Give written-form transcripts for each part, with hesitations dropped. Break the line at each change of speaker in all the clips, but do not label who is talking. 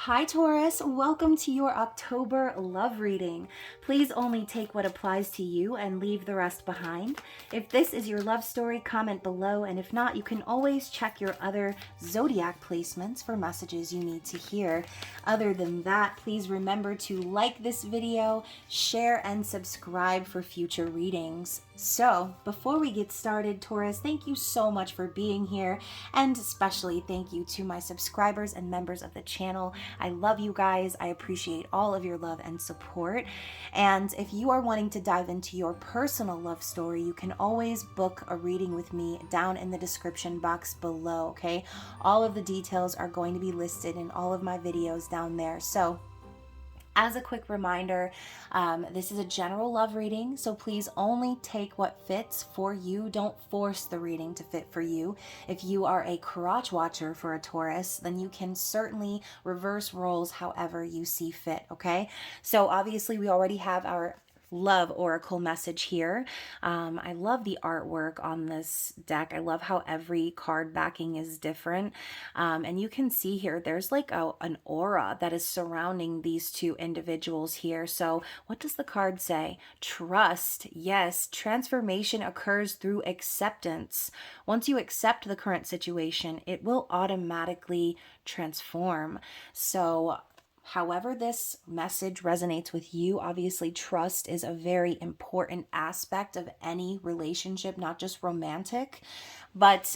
Hi Taurus, welcome to your October love reading. Please only take what applies to you and leave the rest behind. If this is your love story, comment below, and if not, you can always check your other zodiac placements for messages you need to hear. Other than that, please remember to like this video, share, and subscribe for future readings. So, before we get started, Taurus, thank you so much for being here, and especially thank you to my subscribers and members of the channel. I love you guys. I appreciate all of your love and support. And if you are wanting to dive into your personal love story, you can always book a reading with me down in the description box below, okay? All of the details are going to be listed in all of my videos down there. So, as a quick reminder, this is a general love reading, so please only take what fits for you. Don't force the reading to fit for you. If you are a crotch watcher for a Taurus, then you can certainly reverse roles however you see fit, okay? So obviously we already have our love oracle message here. I love the artwork on this deck. I love how every card backing is different. And you can see here, there's like an aura that is surrounding these two individuals here. So what does the card say? Trust. Yes, transformation occurs through acceptance. Once you accept the current situation, it will automatically transform. So however this message resonates with you, obviously trust is a very important aspect of any relationship, not just romantic, but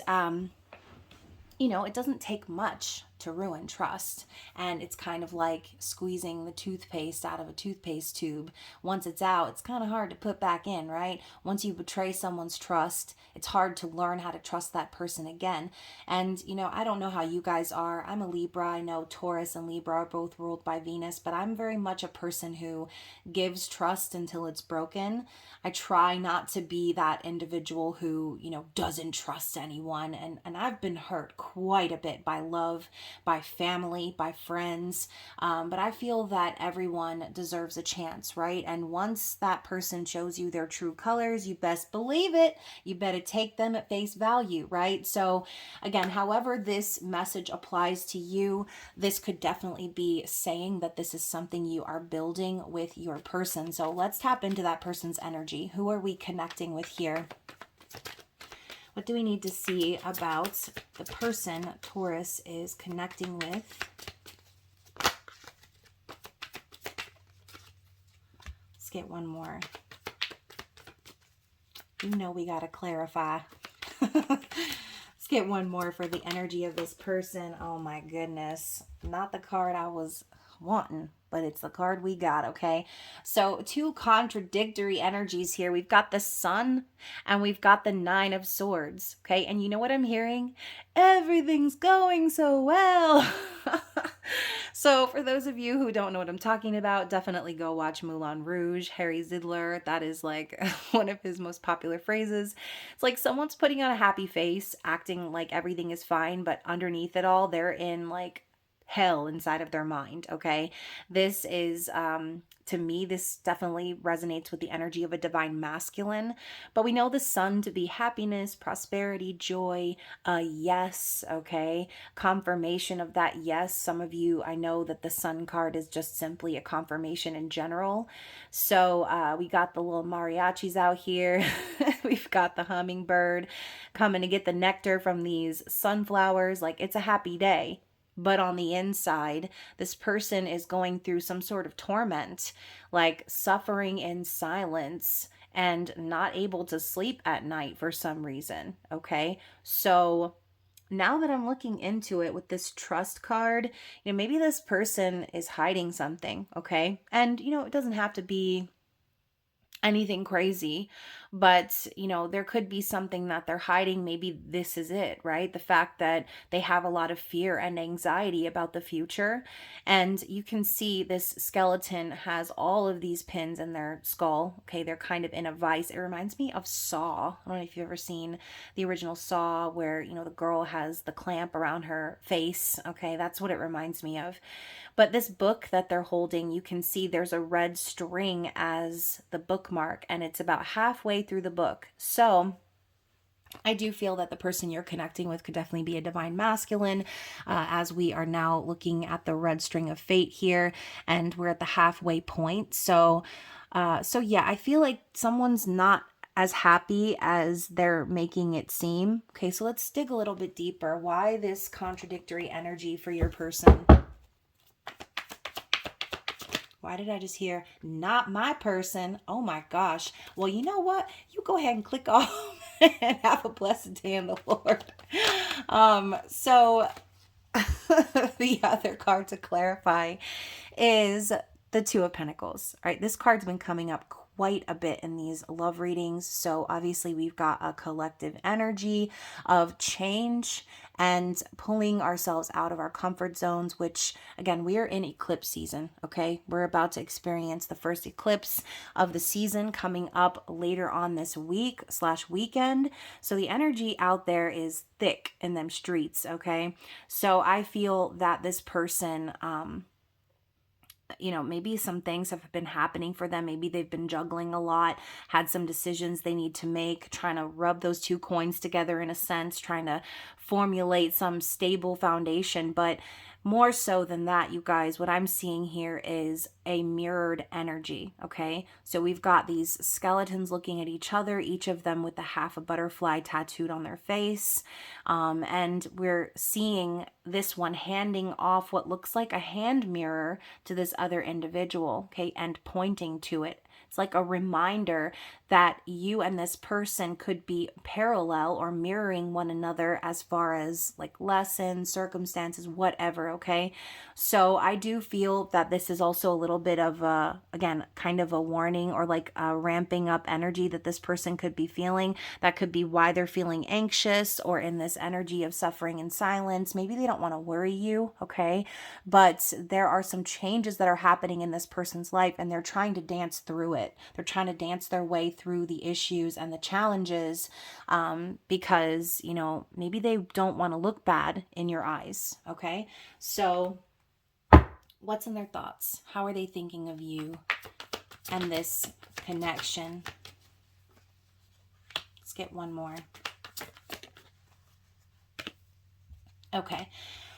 it doesn't take much to ruin trust. And it's kind of like squeezing the toothpaste out of a toothpaste tube. Once it's out, it's kind of hard to put back in, right? Once you betray someone's trust, it's hard to learn how to trust that person again. And, I don't know how you guys are. I'm a Libra. I know Taurus and Libra are both ruled by Venus, but I'm very much a person who gives trust until it's broken. I try not to be that individual who, doesn't trust anyone. And I've been hurt quite a bit by love, by family, by friends. But I feel that everyone deserves a chance, right? And once that person shows you their true colors, you best believe it. You better take them at face value, right? So again, however this message applies to you, this could definitely be saying that this is something you are building with your person. So let's tap into that person's energy. Who are we connecting with here? What do we need to see about the person Taurus is connecting with? Let's get one more. We got to clarify. Let's get one more for the energy of this person. Oh my goodness. Not the card I was wanting, but it's the card we got, okay? So two contradictory energies here. We've got the Sun and we've got the Nine of Swords, okay? And you know what I'm hearing? Everything's going so well. So for those of you who don't know what I'm talking about, definitely go watch Moulin Rouge, Harry Zidler. That is like one of his most popular phrases. It's like someone's putting on a happy face, acting like everything is fine, but underneath it all, they're in like hell inside of their mind, okay? This is, to me, this definitely resonates with the energy of a divine masculine, but we know the Sun to be happiness, prosperity, joy, yes, okay? Confirmation of that yes. Some of you, I know that the Sun card is just simply a confirmation in general. So we got the little mariachis out here. We've got the hummingbird coming to get the nectar from these sunflowers. Like, it's a happy day. But on the inside, this person is going through some sort of torment, like suffering in silence and not able to sleep at night for some reason, okay? So now that I'm looking into it with this trust card, maybe this person is hiding something, okay? And, it doesn't have to be anything crazy, but there could be something that they're hiding. Maybe this is it, right? The fact that they have a lot of fear and anxiety about the future. And you can see this skeleton has all of these pins in their skull. Okay, they're kind of in a vice. It reminds me of Saw. I don't know if you've ever seen the original Saw, where the girl has the clamp around her face. Okay, that's what it reminds me of. But this book that they're holding, you can see there's a red string as the bookmark, and it's about halfway through the book. So I do feel that the person you're connecting with could definitely be a divine masculine, as we are now looking at the red string of fate here, and we're at the halfway point. So yeah, I feel like someone's not as happy as they're making it seem. Okay, so let's dig a little bit deeper. Why this contradictory energy for your person? Why did I just hear, not my person? Oh my gosh. Well, you know what? You go ahead and click off and have a blessed day in the Lord. So the other card to clarify is the Two of Pentacles. All right, this card's been coming up quite a bit in these love readings. So obviously we've got a collective energy of change and pulling ourselves out of our comfort zones, which again, we are in eclipse season. Okay, we're about to experience the first eclipse of the season coming up later on this week / weekend. So the energy out there is thick in them streets. Okay, so I feel that this person, maybe some things have been happening for them. Maybe they've been juggling a lot, had some decisions they need to make, trying to rub those two coins together in a sense, trying to formulate some stable foundation. But more so than that, you guys, what I'm seeing here is a mirrored energy. Okay, so we've got these skeletons looking at each other, each of them with a half a butterfly tattooed on their face, and we're seeing this one handing off what looks like a hand mirror to this other individual, okay, and pointing to it. It's like a reminder that you and this person could be parallel or mirroring one another as far as like lessons, circumstances, whatever, okay? So I do feel that this is also a little bit of a, again, kind of a warning or like a ramping up energy that this person could be feeling. That could be why they're feeling anxious or in this energy of suffering in silence. Maybe they don't want to worry you, okay? But there are some changes that are happening in this person's life and they're trying to dance through it. They're trying to dance their way through the issues and the challenges, because, maybe they don't want to look bad in your eyes, okay? So what's in their thoughts? How are they thinking of you and this connection? Let's get one more. Okay,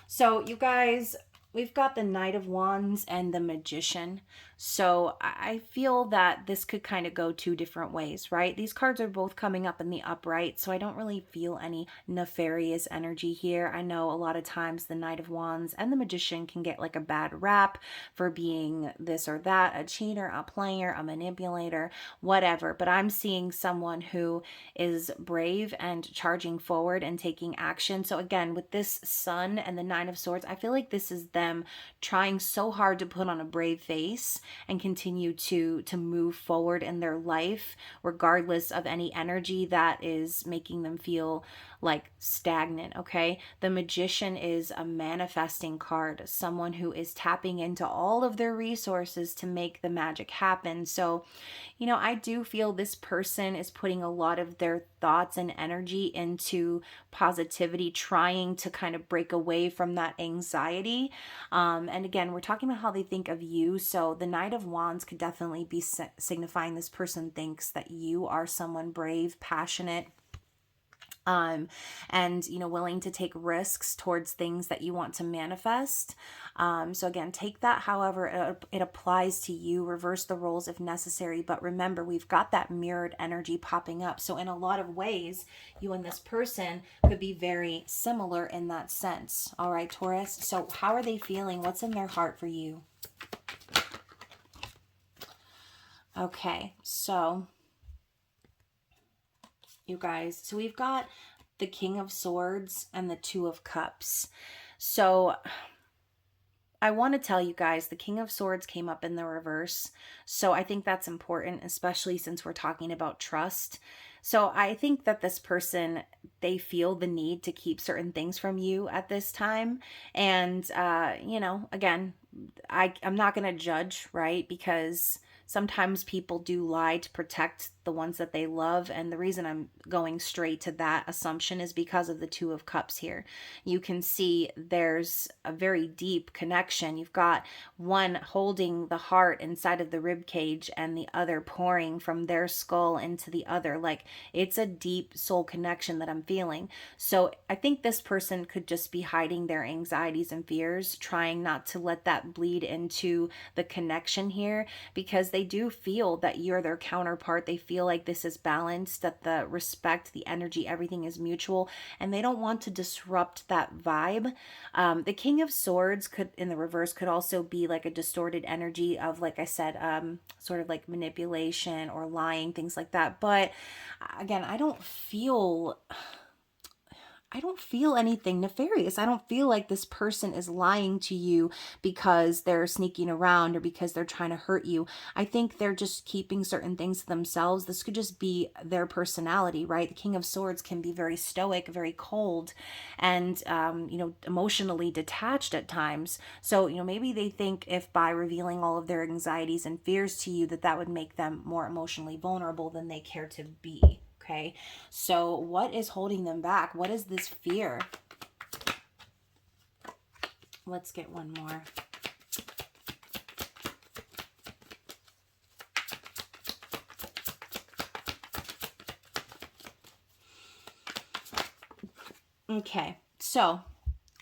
so you guys, we've got the Knight of Wands and the Magician. So I feel that this could kind of go two different ways, right? These cards are both coming up in the upright, so I don't really feel any nefarious energy here. I know a lot of times the Knight of Wands and the Magician can get like a bad rap for being this or that, a cheater, a player, a manipulator, whatever. But I'm seeing someone who is brave and charging forward and taking action. So again, with this Sun and the Nine of Swords, I feel like this is them trying so hard to put on a brave face and continue to move forward in their life regardless of any energy that is making them feel like stagnant. Okay, the Magician is a manifesting card, someone who is tapping into all of their resources to make the magic happen. So I do feel this person is putting a lot of their thoughts and energy into positivity, trying to kind of break away from that anxiety. And again, we're talking about how they think of you. So the Knight of Wands could definitely be signifying this person thinks that you are someone brave, passionate, and willing to take risks towards things that you want to manifest. So again, take that however it applies to you, reverse the roles if necessary, but remember, we've got that mirrored energy popping up. So in a lot of ways, you and this person could be very similar in that sense. All right, Taurus, so how are they feeling? What's in their heart for you? Okay, so you guys, so we've got the King of Swords and the Two of Cups. So I want to tell you guys, the King of Swords came up in the reverse. So I think that's important, especially since we're talking about trust. So I think that this person, they feel the need to keep certain things from you at this time. And, again, I'm not going to judge, right? Because sometimes people do lie to protect the ones that they love. And the reason I'm going straight to that assumption is because of the Two of Cups here. You can see there's a very deep connection. You've got one holding the heart inside of the rib cage and the other pouring from their skull into the other. Like, it's a deep soul connection that I'm feeling. So I think this person could just be hiding their anxieties and fears, trying not to let that bleed into the connection here, because they do feel that you're their counterpart. They feel like this is balanced, that the respect, the energy, everything is mutual, and they don't want to disrupt that vibe. The King of Swords could, in the reverse, could also be like a distorted energy of, like I said, sort of like manipulation or lying, things like that. But again, I don't feel anything nefarious. I don't feel like this person is lying to you because they're sneaking around or because they're trying to hurt you. I think they're just keeping certain things to themselves. This could just be their personality, right? The King of Swords can be very stoic, very cold, and, emotionally detached at times. So, maybe they think if by revealing all of their anxieties and fears to you, that would make them more emotionally vulnerable than they care to be. Okay, so what is holding them back? What is this fear? Let's get one more. Okay, so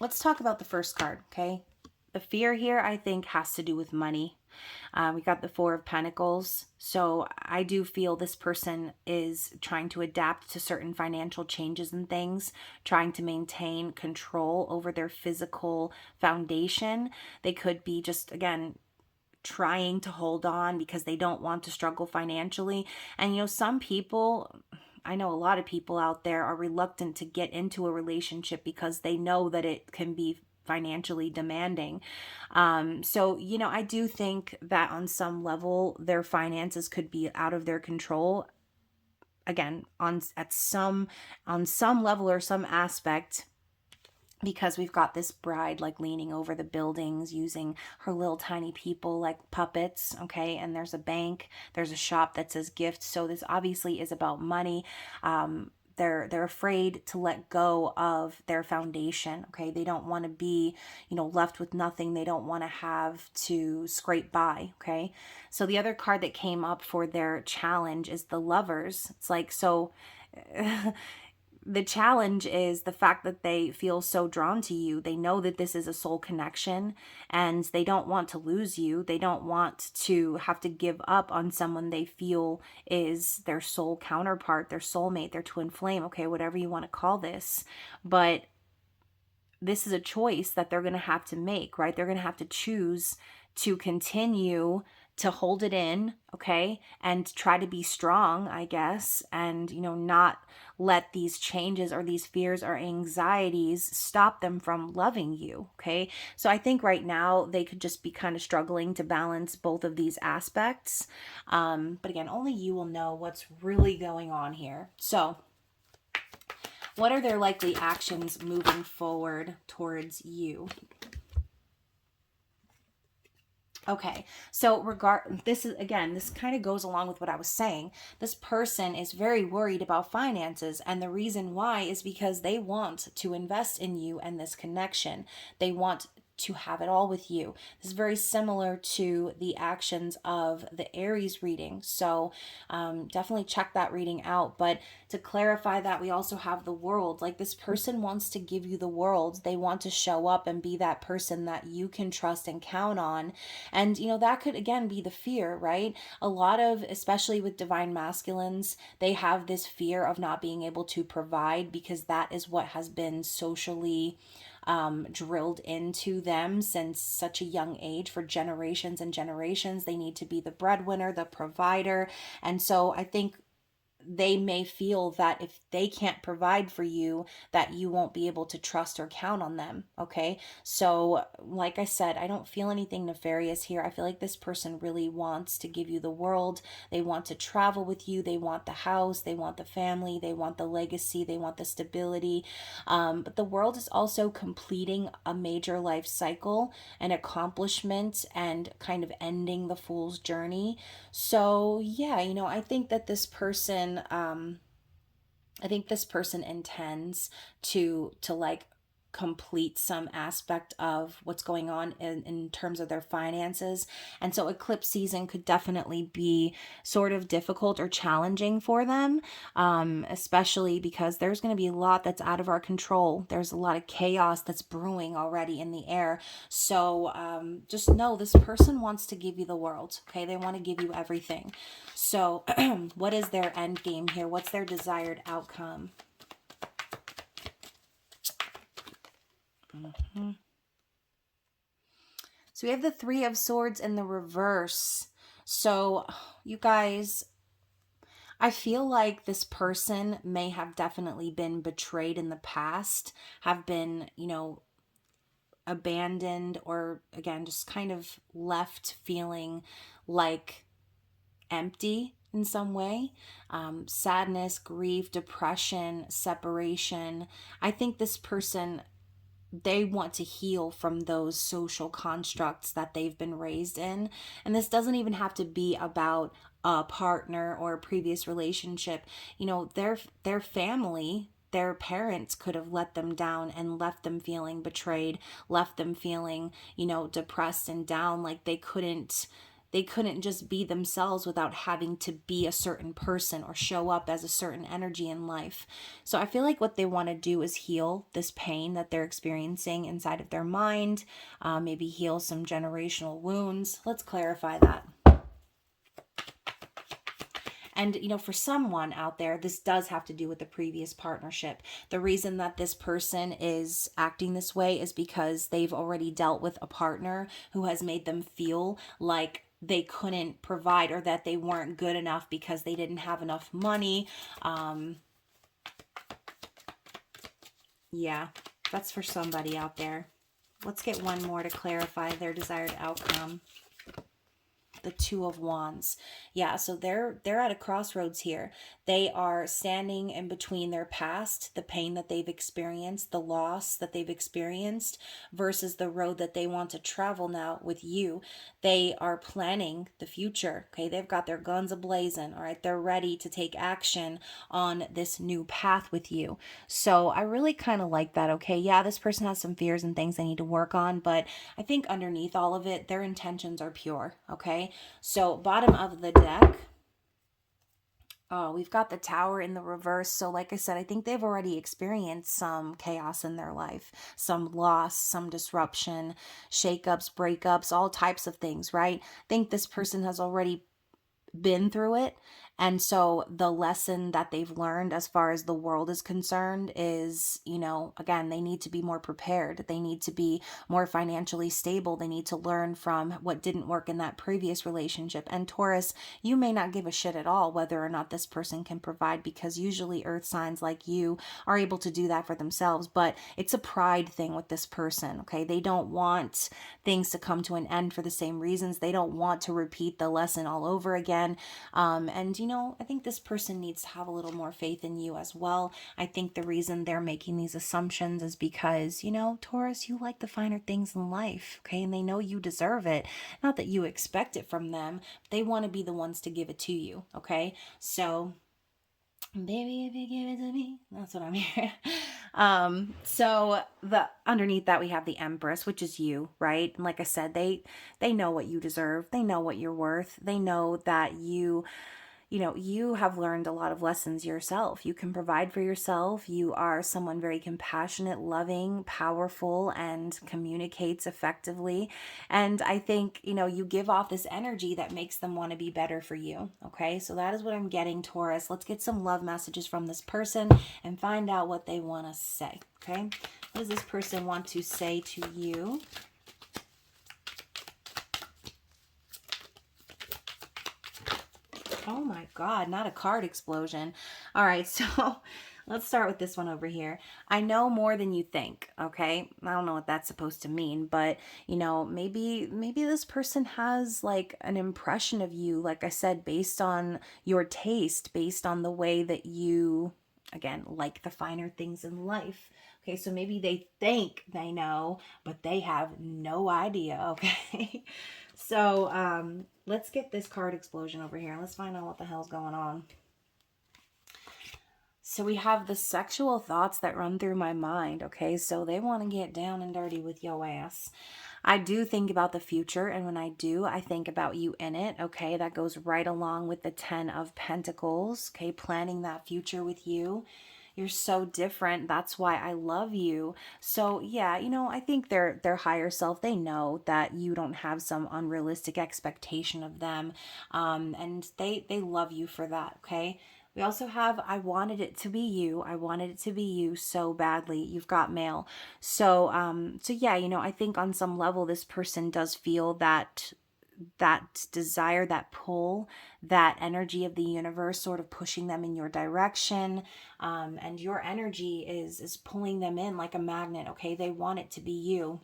let's talk about the first card, okay? The fear here, I think, has to do with money. We got the Four of Pentacles. So I do feel this person is trying to adapt to certain financial changes and things, trying to maintain control over their physical foundation. They could be just, again, trying to hold on because they don't want to struggle financially. And, some people, I know a lot of people out there are reluctant to get into a relationship because they know that it can be financially demanding. So, I do think that on some level, their finances could be out of their control. Again, on some level or some aspect, because we've got this bride like leaning over the buildings using her little tiny people like puppets, okay? And there's a bank, there's a shop that says gift. So this obviously is about money. They're afraid to let go of their foundation, okay? They don't want to be, left with nothing. They don't want to have to scrape by, okay? So the other card that came up for their challenge is the Lovers. It's like, so the challenge is the fact that they feel so drawn to you. They know that this is a soul connection and they don't want to lose you. They don't want to have to give up on someone they feel is their soul counterpart, their soulmate, their twin flame, okay, whatever you want to call this. But this is a choice that they're going to have to make, right? They're going to have to choose to continue to hold it in, okay, and try to be strong, I guess, and, not let these changes or these fears or anxieties stop them from loving you, okay? So I think right now they could just be kind of struggling to balance both of these aspects. But again, only you will know what's really going on here. So what are their likely actions moving forward towards you? Okay, so this kind of goes along with what I was saying. This person is very worried about finances, and the reason why is because they want to invest in you and this connection. They want to have it all with you. This is very similar to the actions of the Aries reading. So definitely check that reading out. But to clarify that, we also have the World. Like, this person wants to give you the world. They want to show up and be that person that you can trust and count on. And, that could, again, be the fear, right? A lot of, especially with divine masculines, they have this fear of not being able to provide because that is what has been socially drilled into them since such a young age. For generations and generations, they need to be the breadwinner, the provider. And so I think they may feel that if they can't provide for you, that you won't be able to trust or count on them. Okay. So, like I said, I don't feel anything nefarious here. I feel like this person really wants to give you the world. They want to travel with you. They want the house. They want the family. They want the legacy. They want the stability. But the world is also completing a major life cycle, an accomplishment, and kind of ending the fool's journey. So, yeah, I think that this person, intends to like complete some aspect of what's going on in terms of their finances. And so eclipse season could definitely be sort of difficult or challenging for them, especially because there's going to be a lot that's out of our control. There's a lot of chaos that's brewing already in the air. So just know this person wants to give you the world. Okay, they want to give you everything. So what is their end game here? What's their desired outcome? So we have the Three of Swords in the reverse. So you guys, I feel like this person may have definitely been betrayed in the past, have been, abandoned, or again, just kind of left feeling like empty in some way. Sadness, grief, depression, separation. I think this person, they want to heal from those social constructs that they've been raised in. And this doesn't even have to be about a partner or a previous relationship. Their family, their parents could have let them down and left them feeling betrayed, left them feeling, depressed and down, like they couldn't just be themselves without having to be a certain person or show up as a certain energy in life. So I feel like what they want to do is heal this pain that they're experiencing inside of their mind, maybe heal some generational wounds. Let's clarify that. And, for someone out there, this does have to do with the previous partnership. The reason that this person is acting this way is because they've already dealt with a partner who has made them feel like they couldn't provide, or that they weren't good enough because they didn't have enough money. Yeah, that's for somebody out there. Let's get one more to clarify their desired outcome. The Two of Wands. Yeah, so they're at a crossroads here. They are standing in between their past, the pain that they've experienced, the loss that they've experienced, versus the road that they want to travel now with you. They are planning the future. Okay, they've got their guns ablazing. All right, they're ready to take action on this new path with you. So I really kind of like that. Okay, yeah, this person has some fears and things they need to work on, but I think underneath all of it, their intentions are pure. Okay, so bottom of the deck, we've got the Tower in the reverse. So like I said, I think they've already experienced some chaos in their life, some loss, some disruption, shakeups, breakups, all types of things, right? I think this person has already been through it. And so the lesson that they've learned as far as the world is concerned is, again, they need to be more prepared. They need to be more financially stable. They need to learn from what didn't work in that previous relationship. And Taurus, you may not give a shit at all whether or not this person can provide, because usually earth signs like you are able to do that for themselves. But it's a pride thing with this person, okay? They don't want things to come to an end for the same reasons. They don't want to repeat the lesson all over again. And I think this person needs to have a little more faith in you as well. I think the reason they're making these assumptions is because, Taurus, you like the finer things in life, okay? And they know you deserve it. Not that you expect it from them. They want to be the ones to give it to you, okay? So, baby, if you give it to me, that's what I'm hearing. So the underneath that we have the Empress, which is you, right? And like I said, they know what you deserve. They know what you're worth. They know that you have learned a lot of lessons yourself. You can provide for yourself. You are someone very compassionate, loving, powerful, and communicates effectively. And I think, you give off this energy that makes them want to be better for you. Okay, so that is what I'm getting, Taurus. Let's get some love messages from this person and find out what they want to say. Okay, what does this person want to say to you? Oh my God, not a card explosion. All right, so let's start with this one over here. I know more than you think, okay? I don't know what that's supposed to mean, but you know, maybe this person has like an impression of you, like I said, based on your taste, based on the way that you, again, like the finer things in life. Okay, so maybe they think they know, but they have no idea, okay? So, let's get this card explosion over here. Let's find out what the hell's going on. So we have the sexual thoughts that run through my mind, okay? So they want to get down and dirty with your ass. I do think about the future, and when I do, I think about you in it, okay? That goes right along with the 10 of Pentacles, okay? Planning that future with you. You're so different. That's why I love you. So yeah, you know, I think their higher self, they know that you don't have some unrealistic expectation of them, and they love you for that. Okay. We also have I wanted it to be you. I wanted it to be you so badly. You've got mail. So so yeah, you know, I think on some level this person does feel that desire, that pull, that energy of the universe sort of pushing them in your direction, and your energy is pulling them in like a magnet. Okay, they want it to be you.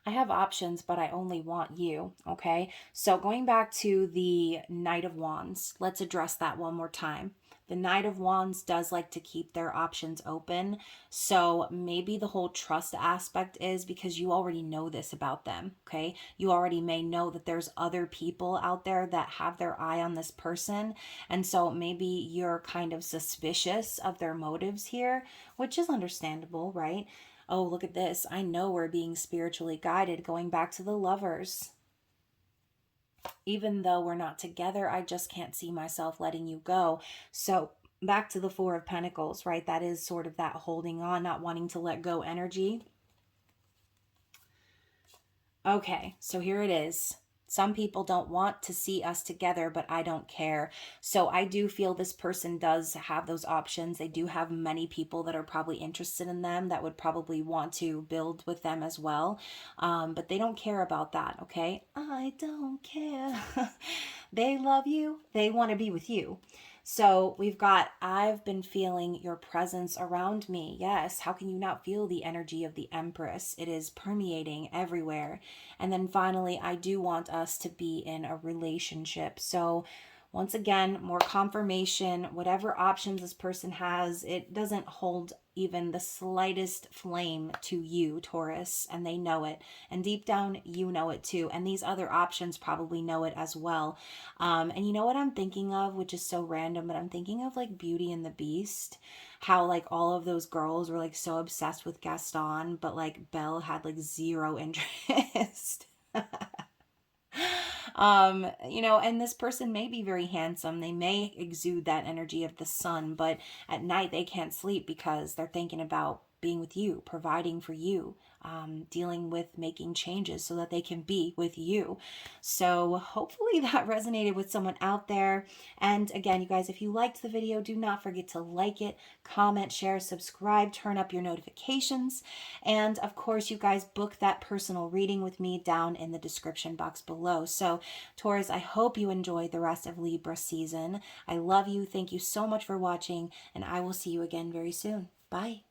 I have options, but I only want you. Okay, so going back to the Knight of Wands, let's address that one more time. The Knight of Wands does like to keep their options open. So maybe the whole trust aspect is because you already know this about them, okay? You already may know that there's other people out there that have their eye on this person. And so maybe you're kind of suspicious of their motives here, which is understandable, right? Oh, look at this. I know we're being spiritually guided. Going back to the Lovers. Even though we're not together, I just can't see myself letting you go. So back to the Four of Pentacles, right? That is sort of that holding on, not wanting to let go energy. Okay, so here it is. Some people don't want to see us together, but I don't care. So I do feel this person does have those options. They do have many people that are probably interested in them that would probably want to build with them as well. But they don't care about that, okay? I don't care. They love you. They want to be with you. So we've got, I've been feeling your presence around me. Yes, how can you not feel the energy of the Empress? It is permeating everywhere. And then finally, I do want us to be in a relationship. So once again, more confirmation, whatever options this person has, it doesn't hold even the slightest flame to you, Taurus, and they know it. And deep down, you know it too. And these other options probably know it as well. And you know what I'm thinking of, which is so random, but I'm thinking of like Beauty and the Beast. How like all of those girls were like so obsessed with Gaston, but like Belle had like zero interest. You know, and this person may be very handsome. They may exude that energy of the sun, but at night they can't sleep because they're thinking about being with you, providing for you, dealing with making changes so that they can be with you. So hopefully that resonated with someone out there. And again, you guys, if you liked the video, do not forget to like it, comment, share, subscribe, turn up your notifications. And of course, you guys book that personal reading with me down in the description box below. So Taurus, I hope you enjoyed the rest of Libra season. I love you. Thank you so much for watching, and I will see you again very soon. Bye.